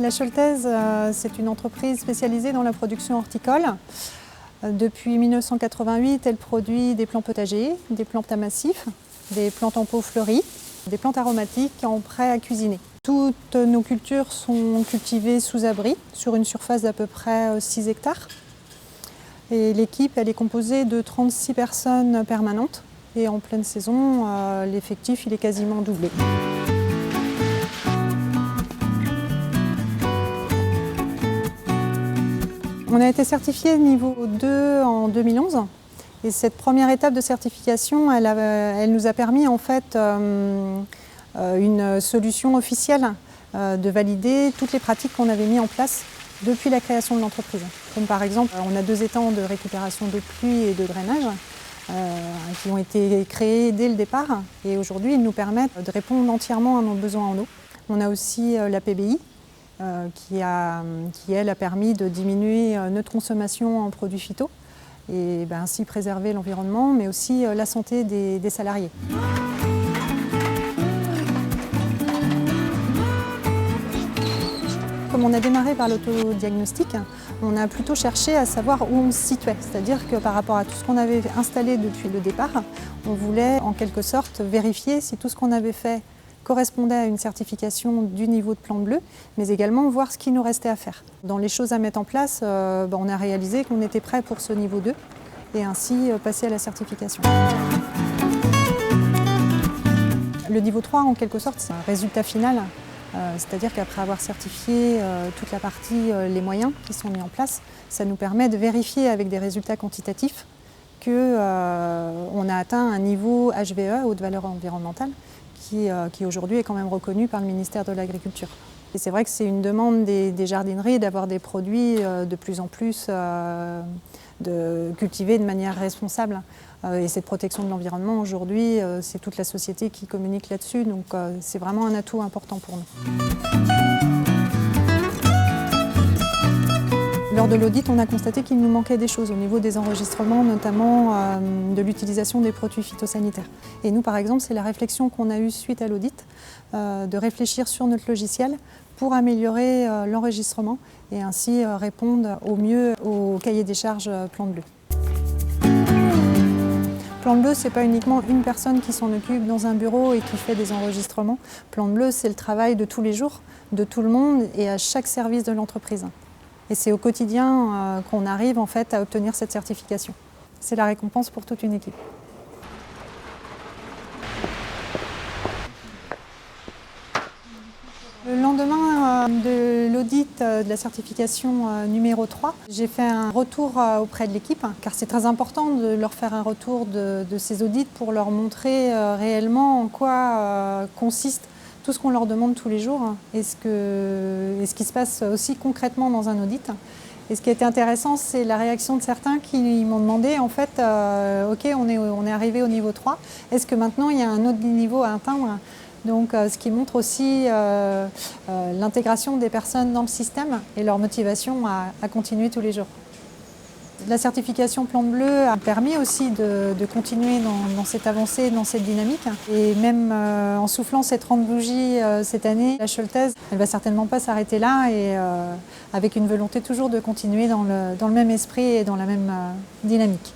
La Choltaise, c'est une entreprise spécialisée dans la production horticole. Depuis 1988, elle produit des plants potagers, des plantes à massifs, des plantes en pot fleuries, des plantes aromatiques en prêt à cuisiner. Toutes nos cultures sont cultivées sous abri, sur une surface d'à peu près 6 hectares. Et l'équipe, elle est composée de 36 personnes permanentes. Et en pleine saison, l'effectif, il est quasiment doublé. On a été certifié niveau 2 en 2011 et cette première étape de certification, elle nous a permis en fait une solution officielle de valider toutes les pratiques qu'on avait mises en place depuis la création de l'entreprise. Comme par exemple, on a 2 étangs de récupération d'eau de pluie et de drainage qui ont été créés dès le départ et aujourd'hui ils nous permettent de répondre entièrement à nos besoins en eau. On a aussi la PBI. Qui, elle, a permis de diminuer notre consommation en produits phyto et ainsi préserver l'environnement, mais aussi la santé des salariés. Comme on a démarré par l'autodiagnostic, on a plutôt cherché à savoir où on se situait. C'est-à-dire que par rapport à tout ce qu'on avait installé depuis le départ, on voulait en quelque sorte vérifier si tout ce qu'on avait fait correspondait à une certification du niveau de plante bleue, mais également voir ce qu'il nous restait à faire. Dans les choses à mettre en place, on a réalisé qu'on était prêt pour ce niveau 2 et ainsi passer à la certification. Le niveau 3, en quelque sorte, c'est un résultat final, c'est-à-dire qu'après avoir certifié toute la partie, les moyens qui sont mis en place, ça nous permet de vérifier avec des résultats quantitatifs qu'on a atteint un niveau HVE, haute valeur environnementale, qui aujourd'hui est quand même reconnu par le ministère de l'Agriculture. Et c'est vrai que c'est une demande des jardineries d'avoir des produits de plus en plus cultivés de manière responsable. Et cette protection de l'environnement, aujourd'hui, c'est toute la société qui communique là-dessus, donc c'est vraiment un atout important pour nous. Lors de l'audit, on a constaté qu'il nous manquait des choses au niveau des enregistrements, notamment de l'utilisation des produits phytosanitaires. Et nous, par exemple, c'est la réflexion qu'on a eue suite à l'audit, de réfléchir sur notre logiciel pour améliorer l'enregistrement et ainsi répondre au mieux au cahier des charges Plante Bleue. Plante Bleue, ce n'est pas uniquement une personne qui s'en occupe dans un bureau et qui fait des enregistrements. Plante Bleue, c'est le travail de tous les jours, de tout le monde et à chaque service de l'entreprise. Et c'est au quotidien qu'on arrive en fait à obtenir cette certification. C'est la récompense pour toute une équipe. Le lendemain de l'audit de la certification numéro 3, j'ai fait un retour auprès de l'équipe, car c'est très important de leur faire un retour de ces audits pour leur montrer réellement en quoi consiste tout ce qu'on leur demande tous les jours et ce qui se passe aussi concrètement dans un audit. Et ce qui a été intéressant, c'est la réaction de certains qui m'ont demandé, en fait, ok, on est arrivé au niveau 3, est-ce que maintenant il y a un autre niveau à atteindre? Donc, ce qui montre aussi l'intégration des personnes dans le système et leur motivation à continuer tous les jours. La certification Plante Bleue a permis aussi de continuer dans cette avancée, dans cette dynamique. Et même en soufflant ces 30 bougies cette année, la Choltaise, elle ne va certainement pas s'arrêter là et avec une volonté toujours de continuer dans le même esprit et dans la même dynamique.